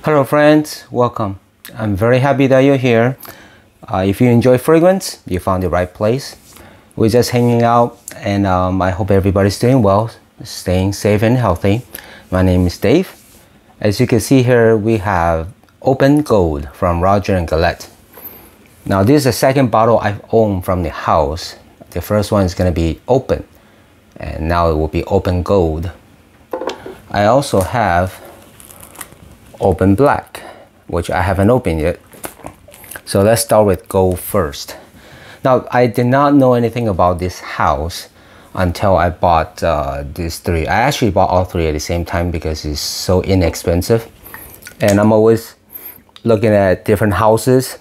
Hello friends, welcome. I'm very happy that you're here. If you enjoy fragrance, you found the right place. We're just hanging out and I hope everybody's doing well, staying safe and healthy. My name is Dave. As you can see here, we have Open Gold from Roger Gallet. Now this is the second bottle I've owned from the house. The first one is going to be Open, and now it will be Open Gold. I also have Open Black, which I haven't opened yet. So let's start with Gold first. Now I did not know anything about this house until I bought these three. I actually bought all three at the same time because it's so inexpensive, and I'm always looking at different houses.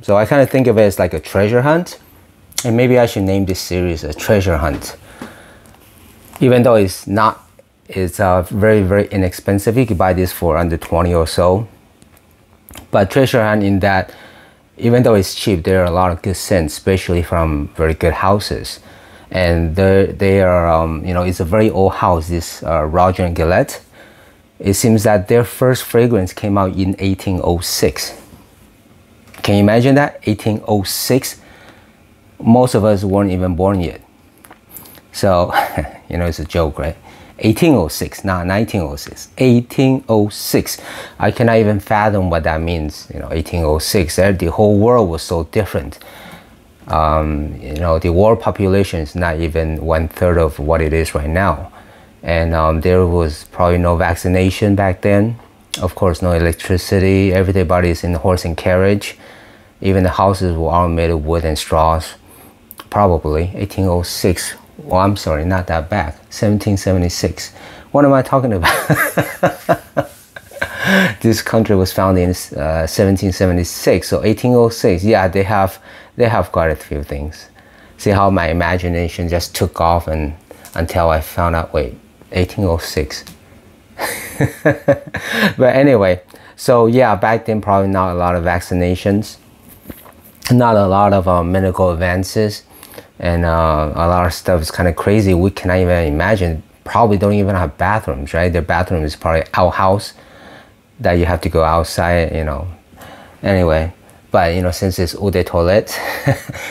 So I kind of think of it as like a treasure hunt, and maybe I should name this series a treasure hunt. Even though it's not, it's very inexpensive. You can buy this for under 20 or so. But treasure hunt in that, even though it's cheap, there are a lot of good scents, especially from very good houses. And they are, you know, it's a very old house, this Roger Gallet. It seems that their first fragrance came out in 1806. Can you imagine that? 1806? Most of us weren't even born yet. So, you know, it's a joke, right? 1806, not 1906, 1806. I cannot even fathom what that means, you know, 1806. The whole world was so different. You know, the world population is not even 1/3 of what it is right now. And there was probably no vaccination back then. Of course, no electricity. Everybody is in the horse and carriage. Even the houses were all made of wood and straws. Probably 1806. Well, I'm sorry, not that back. 1776. What am I talking about? This country was founded in 1776, so 1806. Yeah, they have quite a few things. See how my imagination just took off, and until I found out, wait, 1806. But anyway, so yeah, back then probably not a lot of vaccinations, not a lot of medical advances. And a lot of stuff is kind of crazy. We cannot even imagine. Probably don't even have bathrooms, right? Their bathroom is probably outhouse that you have to go outside, you know. Anyway, but you know, since it's eau de toilette,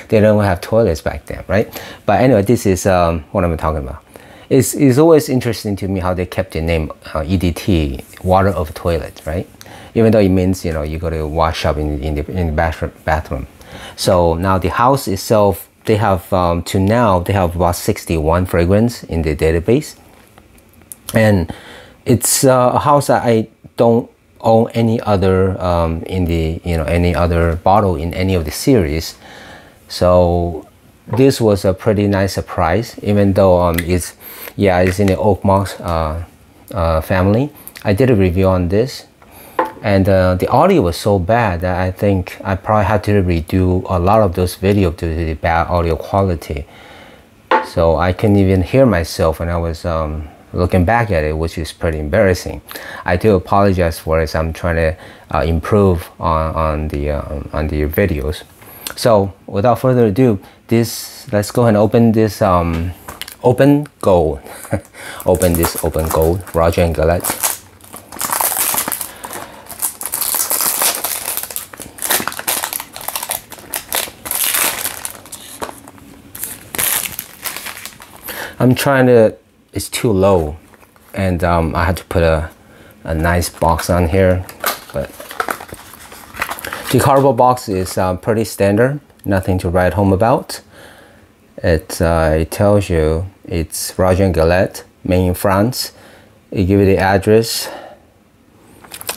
they don't have toilets back then, right? But anyway, this is what I'm talking about. It's always interesting to me how they kept the name EDT, water of toilet, right? Even though it means, you know, you go to wash up in the bathroom. So now the house itself, they have to now they have about 61 fragrance in the database, and it's a house that I don't own any other in the, you know, any other bottle in any of the series. So this was a pretty nice surprise, even though it's in the oak moss family. I did a review on this, and the audio was so bad that I think I probably had to redo a lot of those videos due to the bad audio quality. So I couldn't even hear myself when I was looking back at it, which is pretty embarrassing. I do apologize for it. I'm trying to improve on the videos. So without further ado, let's go and open this Open Gold. Open this Open Gold Roger Gallet. I'm trying to, it's too low, and I had to put a nice box on here, but the cardboard box is pretty standard, nothing to write home about. It tells you it's Roger Gallet, made in France. It gives you the address,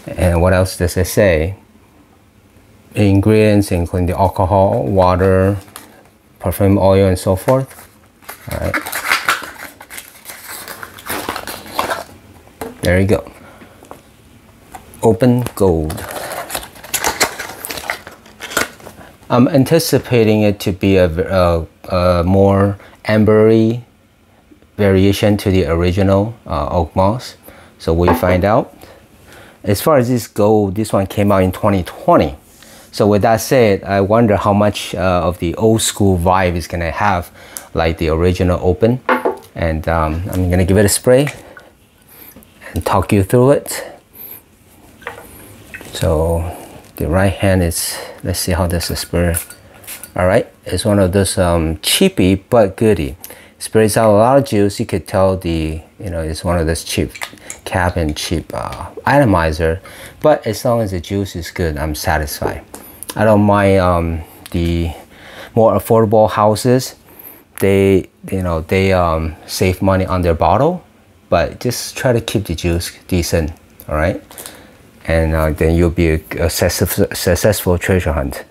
and what else does it say? The ingredients including the alcohol, water, perfume oil, and so forth. All right. There you go. Open Gold. I'm anticipating it to be a more ambery variation to the original oak moss. So we find out. As far as this gold, this one came out in 2020. So with that said, I wonder how much of the old school vibe is gonna have, like the original Open. And I'm gonna give it a spray and talk you through it. So the right hand is, let's see how this is spirit. All right, it's one of those cheapy but goody. Spirits out a lot of juice. You could tell it's one of those cheap cabin, cheap atomizer. But as long as the juice is good, I'm satisfied. I don't mind the more affordable houses. They save money on their bottle, but just try to keep the juice decent. All right, and then you'll be a successful treasure hunt.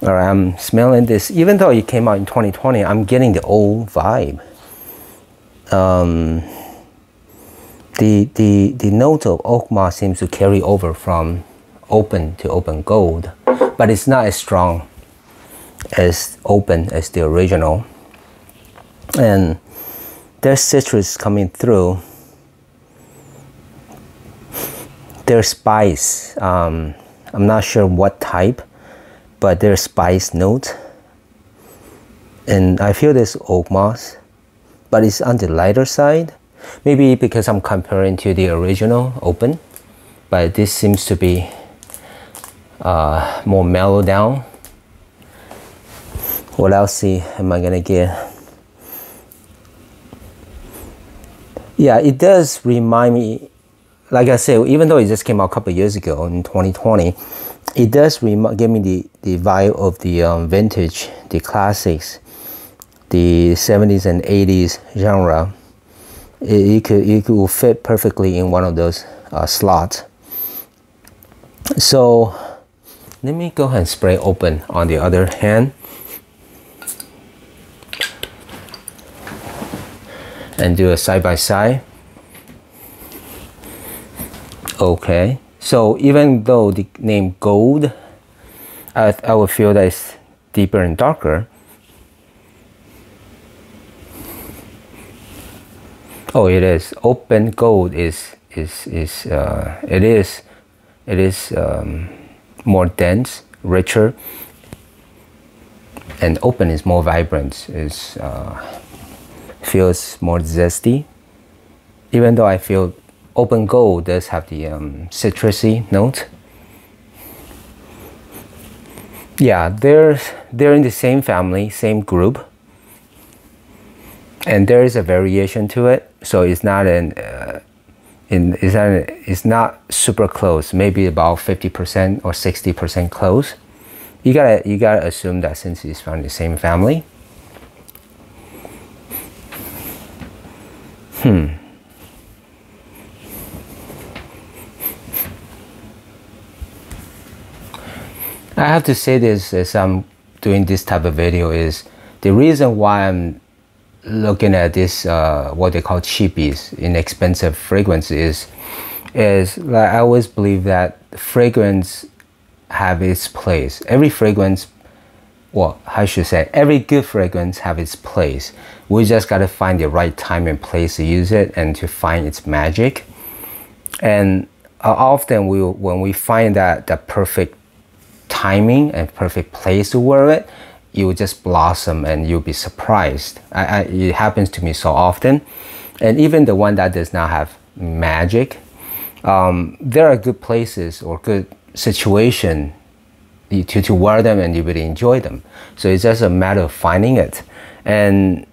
All right, I'm smelling this. Even though it came out in 2020, I'm getting the old vibe. The note of oak moss seems to carry over from open to open gold, but it's not as strong as open as the original. And there's citrus coming through. There's spice. I'm not sure what type, but there's spice note. And I feel this oak moss, but it's on the lighter side. Maybe because I'm comparing to the original open, but this seems to be more mellowed down. What else am I gonna get? Yeah, it does remind me, like I said, even though it just came out a couple of years ago in 2020, it does give me the vibe of the vintage, the classics, the 70s and 80s genre. It could fit perfectly in one of those slots. So let me go ahead and spray open on the other hand. And do a side-by-side. Okay, so even though the name gold, I would feel that it's deeper and darker. Oh, it is. Open gold is more dense, richer, and open is more vibrant. Feels more zesty, even though I feel open gold does have the citrusy note. Yeah, they're in the same family, same group, and there is a variation to it. So it's not it's not super close. Maybe about 50% or 60% close. You gotta assume that since it's from the same family. I have to say this as I'm doing this type of video is the reason why I'm looking at this what they call cheapies, inexpensive fragrance is like I always believe that fragrance have its place. Every fragrance, well, I should say every good fragrance have its place. We just got to find the right time and place to use it and to find its magic. And often when we find that perfect timing and perfect place to wear it, you will just blossom and you'll be surprised. It happens to me so often. And even the one that does not have magic, there are good places or good situation to wear them and you really enjoy them. So it's just a matter of finding it. And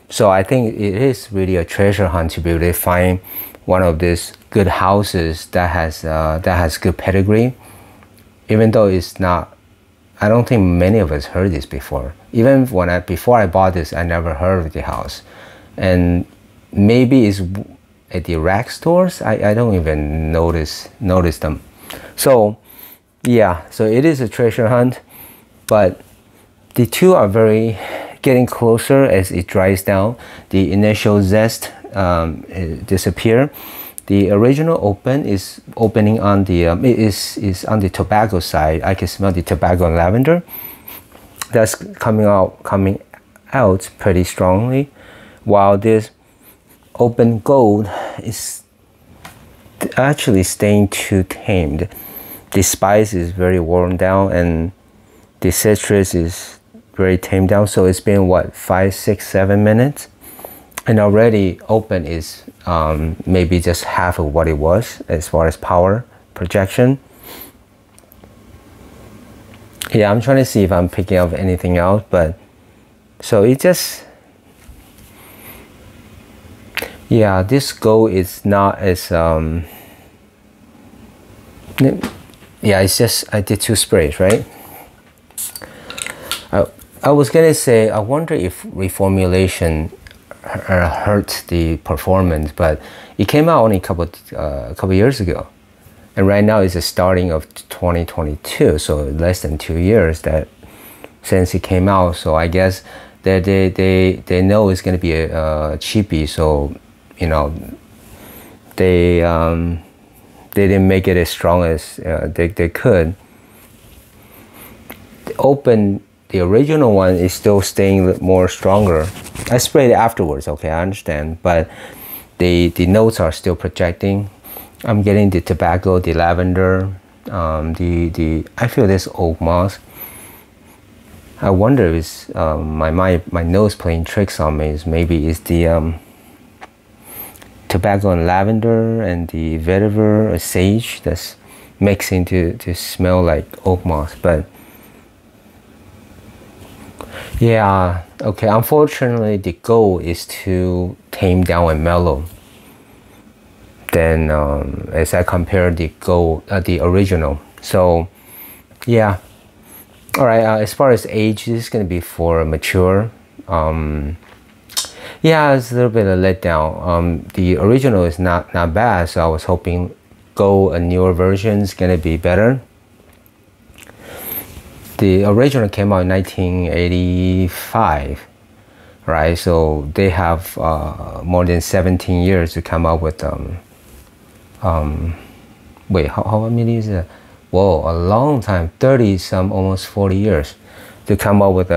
so I think it is really a treasure hunt to be able to find one of these good houses that has good pedigree, even though it's not. I don't think many of us heard this before. Even before I bought this, I never heard of the house, and maybe it's at the rack stores. I don't even notice them. So yeah, so it is a treasure hunt, but the two are very getting closer as it dries down. The initial zest disappear. The original open is opening on the is on the tobacco side. I can smell the tobacco and lavender. That's coming out pretty strongly, while this open gold is actually staying too tamed. The spice is very worn down and the citrus is very tamed down. So it's been what, 5, 6, 7 minutes, and already open is maybe just half of what it was as far as power projection. Yeah, I'm trying to see if I'm picking up anything else, but so it just, yeah, this gold is not as yeah, it's just I did 2 sprays, right? I was gonna say, I wonder if reformulation hurts the performance, but it came out only a couple years ago, and right now it's the starting of 2022, so less than 2 years that since it came out. So I guess that they know it's gonna be a cheapie, so you know they didn't make it as strong as they could. The original one is still staying more stronger. I sprayed it afterwards, okay, I understand, but the notes are still projecting. I'm getting the tobacco, the lavender, I feel this oak moss. I wonder if it's my nose playing tricks on me. Maybe it's the tobacco and lavender and the vetiver or sage that's mixing to smell like oak moss. But yeah, okay, unfortunately the gold is too tamed down and mellow than as I compare the gold, the original. So yeah, all right, as far as age, this is going to be for mature. Yeah, it's a little bit of a letdown. The original is not bad, so I was hoping gold, a newer version, is going to be better. The original came out in 1985, right? So they have more than 17 years to come up with wait, how many is it? Whoa, a long time, 30 some, almost 40 years to come up with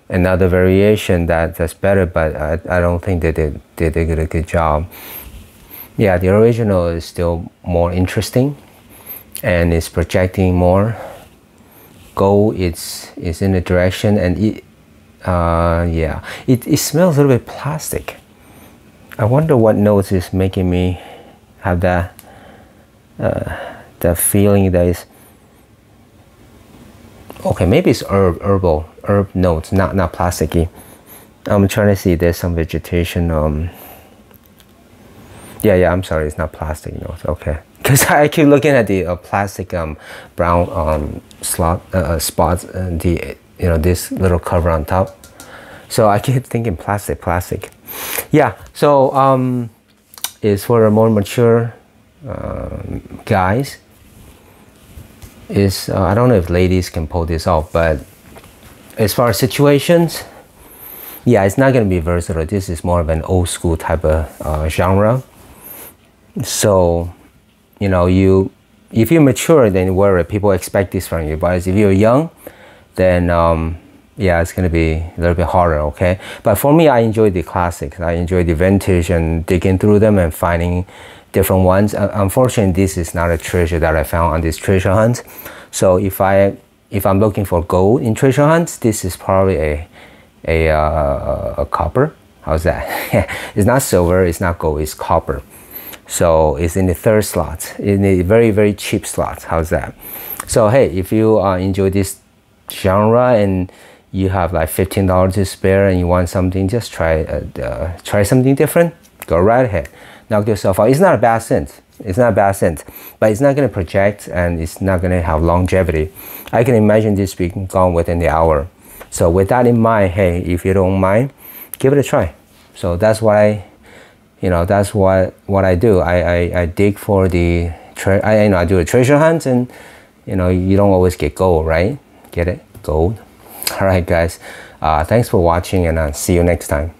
another variation that's better, but I don't think they did a good job. Yeah, the original is still more interesting and it's projecting more. Gold is in the direction, and it yeah, it smells a little bit plastic. I wonder what notes is making me have that feeling that is okay. Maybe it's herb notes, not plasticky. I'm trying to see if there's some vegetation. Yeah, I'm sorry, it's not plastic notes. Okay, because I keep looking at the plastic brown spots and this little cover on top. So I keep thinking plastic. Yeah, so it's for a more mature guys. I don't know if ladies can pull this off, but as far as situations, yeah, it's not going to be versatile. This is more of an old school type of genre. So, if you're mature, then wear it. People expect this from you. But if you're young, then yeah, it's going to be a little bit harder, okay? But for me, I enjoy the classics. I enjoy the vintage and digging through them and finding different ones. Unfortunately, this is not a treasure that I found on this treasure hunt. So if I'm looking for gold in treasure hunts, this is probably a copper. How's that? It's not silver, it's not gold, it's copper. So it's in the 3rd slot, in a very, very cheap slot. How's that? So hey, if you enjoy this genre and you have like $15 to spare and you want something, just try something different. Go right ahead, knock yourself out. It's not a bad scent. It's not a bad scent, but it's not going to project and it's not going to have longevity. I can imagine this being gone within the hour. So with that in mind, hey, if you don't mind, give it a try. So that's why that's what I do. I dig for the I do a treasure hunt, and you don't always get gold, right? Get it? Gold. All right, guys. Thanks for watching, and I'll see you next time.